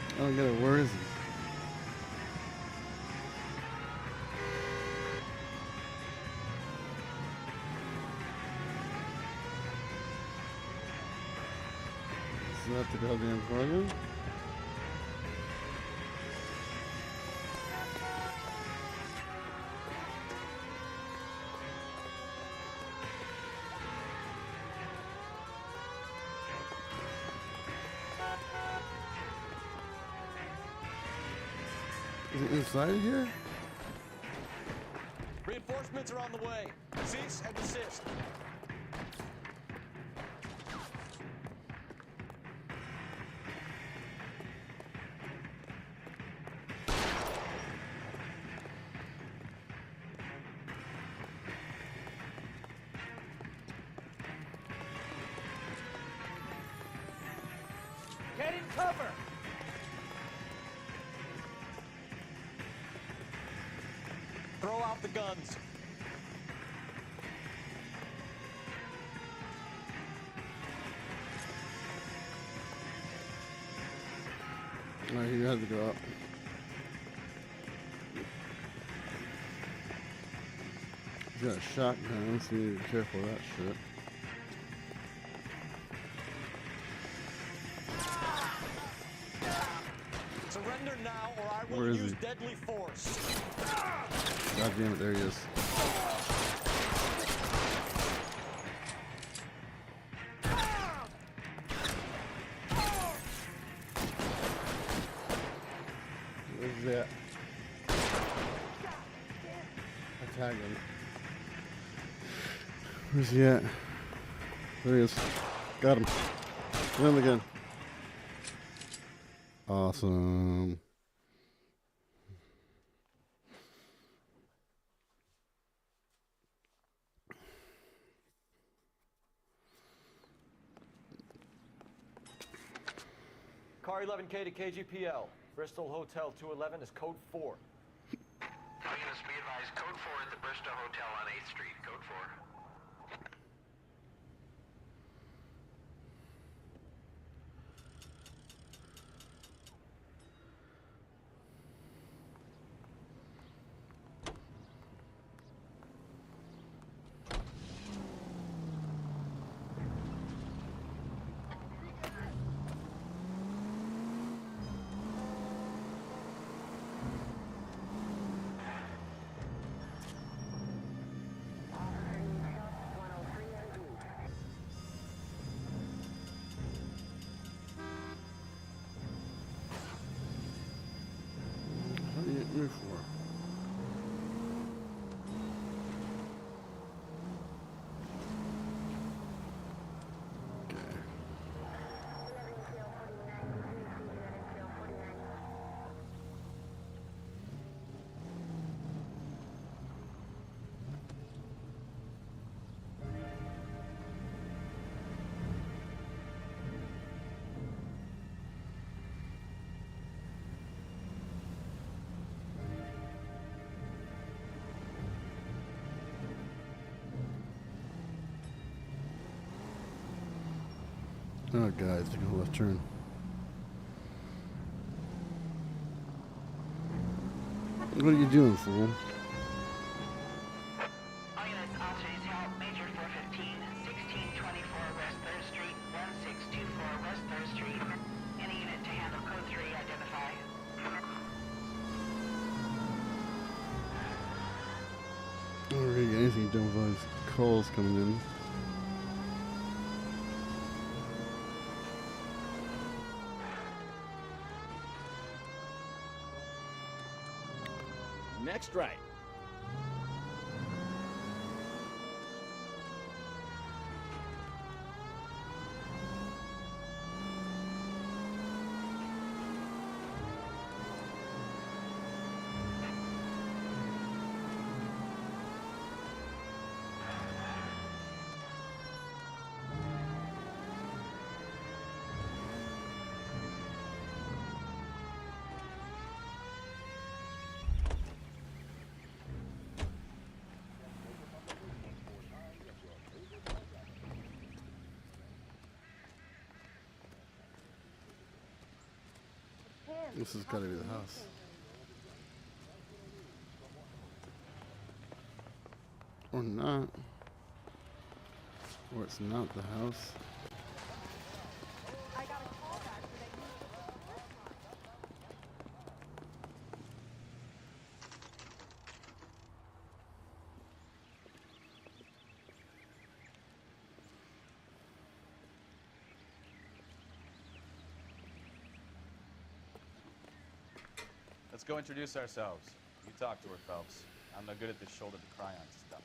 I don't get it. Where is he? that the goddamn car again? Is it inside here? Reinforcements are on the way. Cease and desist. Get in cover! Throw out the guns. Alright, you had to go up. You got a shotgun, so you need to be careful of that shit. Surrender now, or I Where will is use he? deadly force. God damn it, there he is. Where's that? I tagged him. Where's he at? There he is. Got him. Kill him again. Awesome. Car 11K to KGPL. Bristol Hotel 211 is code 4. All units be advised, code 4 at the Bristol Hotel on 8th Street, code 4. What do you get me for? Oh god, it's taking a left turn. What are you doing, fool? All units, officers help, Major 415, 1624 West 3rd Street, 1624 West 3rd Street. Any unit to handle code 3, identify. I don't really get anything done with all these calls coming in. Next right. This has got to be the house. Or not. Or it's not the house. I got a call go introduce ourselves. You talk to her, Phelps. I'm no good at this shoulder to cry on stuff.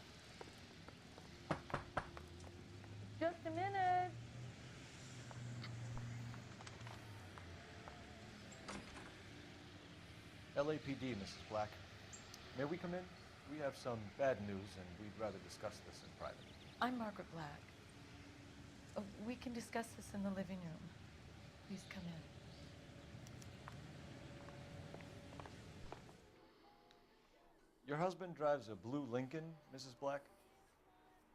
Just a minute. LAPD, Mrs. Black. May we come in? We have some bad news, and we'd rather discuss this in private. I'm Margaret Black. We can discuss this in the living room. Please come in. Your husband drives a blue Lincoln, Mrs. Black?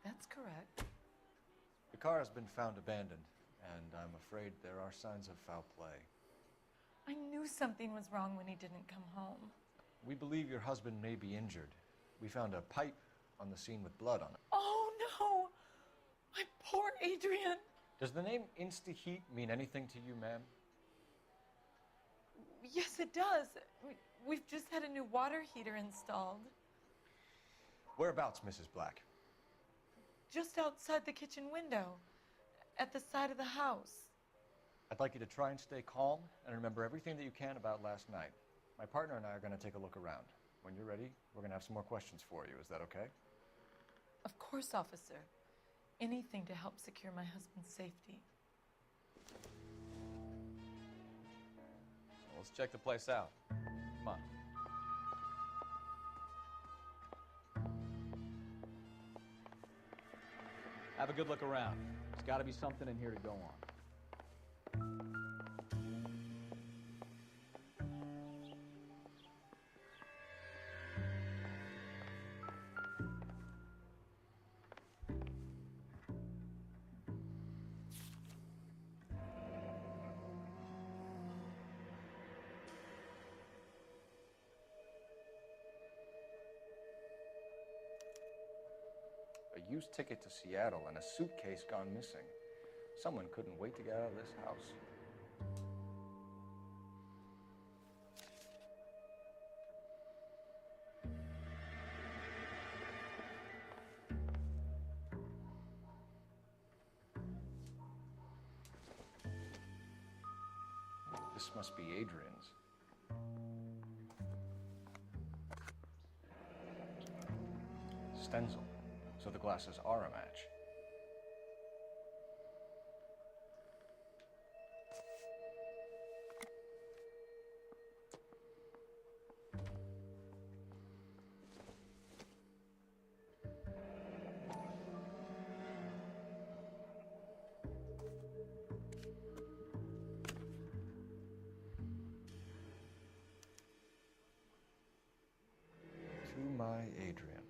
That's correct. The car has been found abandoned, and I'm afraid there are signs of foul play. I knew something was wrong when he didn't come home. We believe your husband may be injured. We found a pipe on the scene with blood on it. Oh, no! My poor Adrian! Does the name Insta-Heat mean anything to you, ma'am? Yes, it does. We've just had a new water heater installed. Whereabouts, Mrs. Black? Just outside the kitchen window, at the side of the house. I'd like you to try and stay calm and remember everything that you can about last night. My partner and I are going to take a look around. When you're ready, we're going to have some more questions for you. Is that okay? Of course, officer. Anything to help secure my husband's safety. Well, let's check the place out. Come on. Have a good look around. There's got to be something in here to go on. A used ticket to Seattle and a suitcase gone missing. Someone couldn't wait to get out of this house. This must be Adrian's. Stencil. So the glasses are a match. To my Adrian.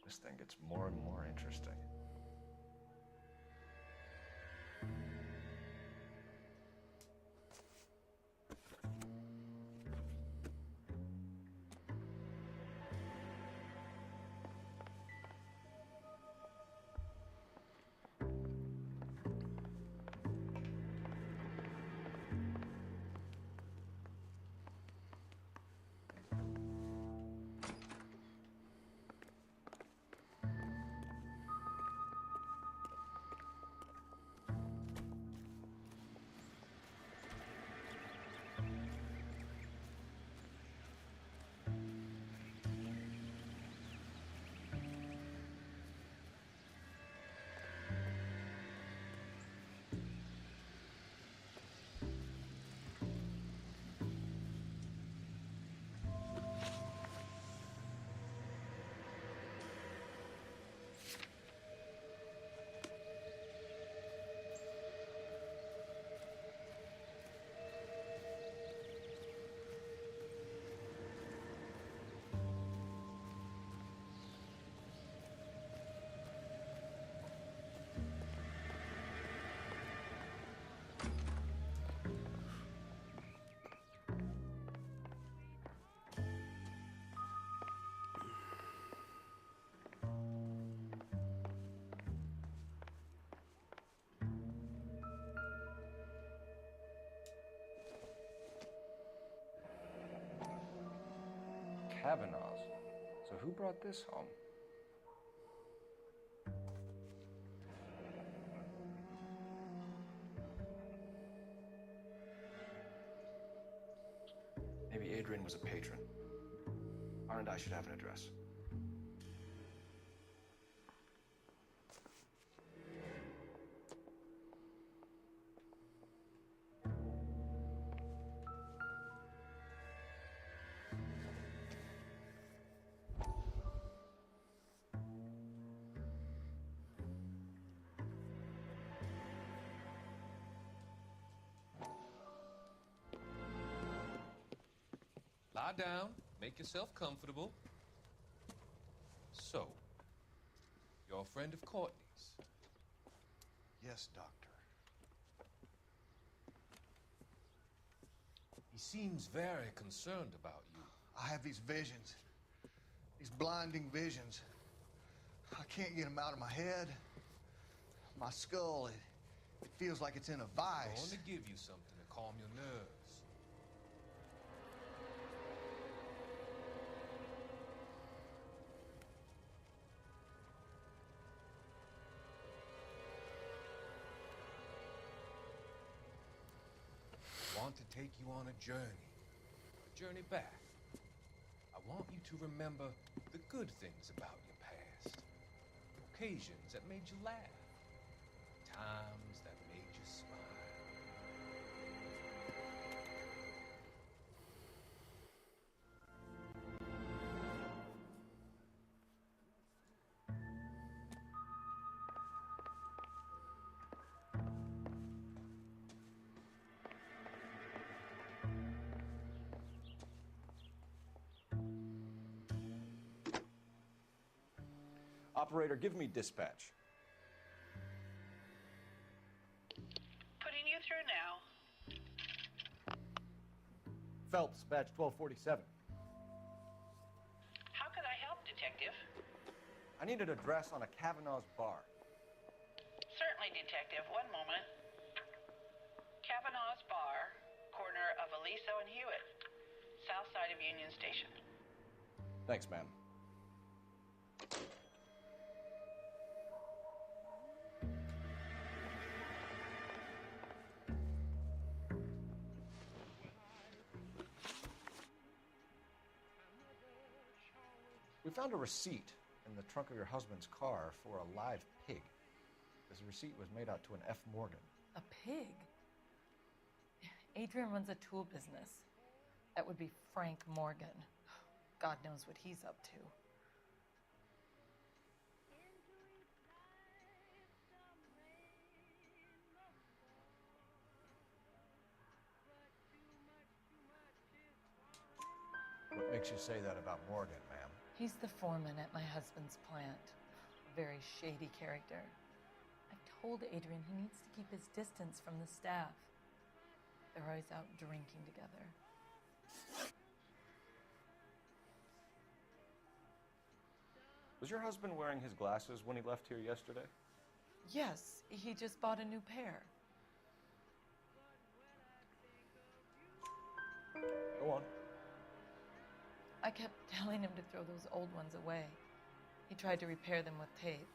This thing gets more and more interesting. Kavanaugh's. So who brought this home? Maybe Adrian was a patron. R and I should have an address. Lie down, make yourself comfortable. So, you're a friend of Courtney's? Yes, Doctor. He seems very concerned about you. I have these visions, these blinding visions. I can't get them out of my head. My skull, it feels like it's in a I vice. want to give you something to calm your nerves. I want to take you on a journey back. I want you to remember the good things about your past, occasions that made you laugh, times that made you smile. Operator, give me dispatch. Putting you through now. Phelps, badge 1247. How could I help, Detective? I need an address on a Kavanaugh's bar. Certainly, Detective. One moment. Kavanaugh's Bar, corner of Aliso and Hewitt, south side of Union Station. Thanks, ma'am. We found a receipt in the trunk of your husband's car for a live pig. This receipt was made out to an F. Morgan. A pig? Adrian runs a tool business. That would be Frank Morgan. God knows what he's up to. What makes you say that about Morgan, ma'am? He's the foreman at my husband's plant. A very shady character. I've told Adrian he needs to keep his distance from the staff. They're always out drinking together. Was your husband wearing his glasses when he left here yesterday? Yes, he just bought a new pair. Go on. I kept telling him to throw those old ones away. He tried to repair them with tape.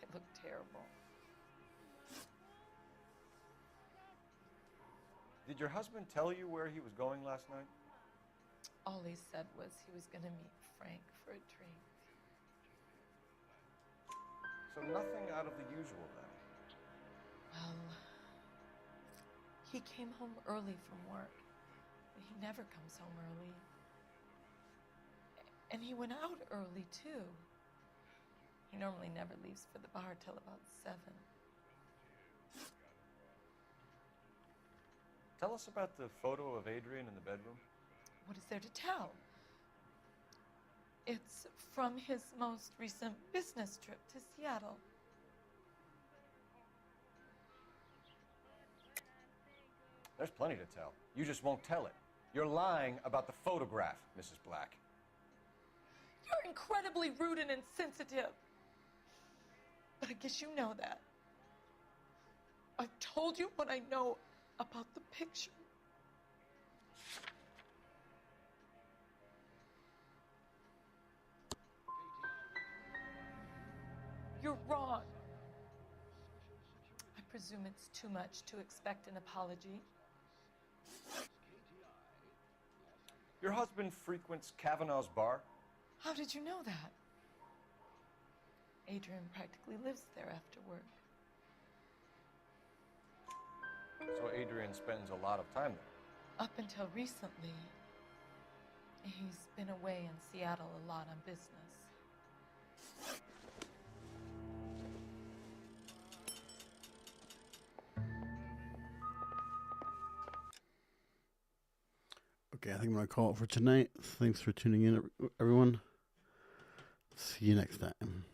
They looked terrible. Did your husband tell you where he was going last night? All he said was he was going to meet Frank for a drink. So nothing out of the usual then? Well, he came home early from work. He never comes home early. And he went out early, too. He normally never leaves for the bar till about 7. Tell us about the photo of Adrian in the bedroom. What is there to tell? It's from his most recent business trip to Seattle. There's plenty to tell. You just won't tell it. You're lying about the photograph, Mrs. Black. You're incredibly rude and insensitive. But I guess you know that. I've told you what I know about the picture. You're wrong. I presume it's too much to expect an apology. Your husband frequents Kavanaugh's bar? How did you know that? Adrian practically lives there after work. So Adrian spends a lot of time there. Up until recently, he's been away in Seattle a lot on business. Okay, I think I'm going to call it for tonight. Thanks for tuning in, everyone. See you next time.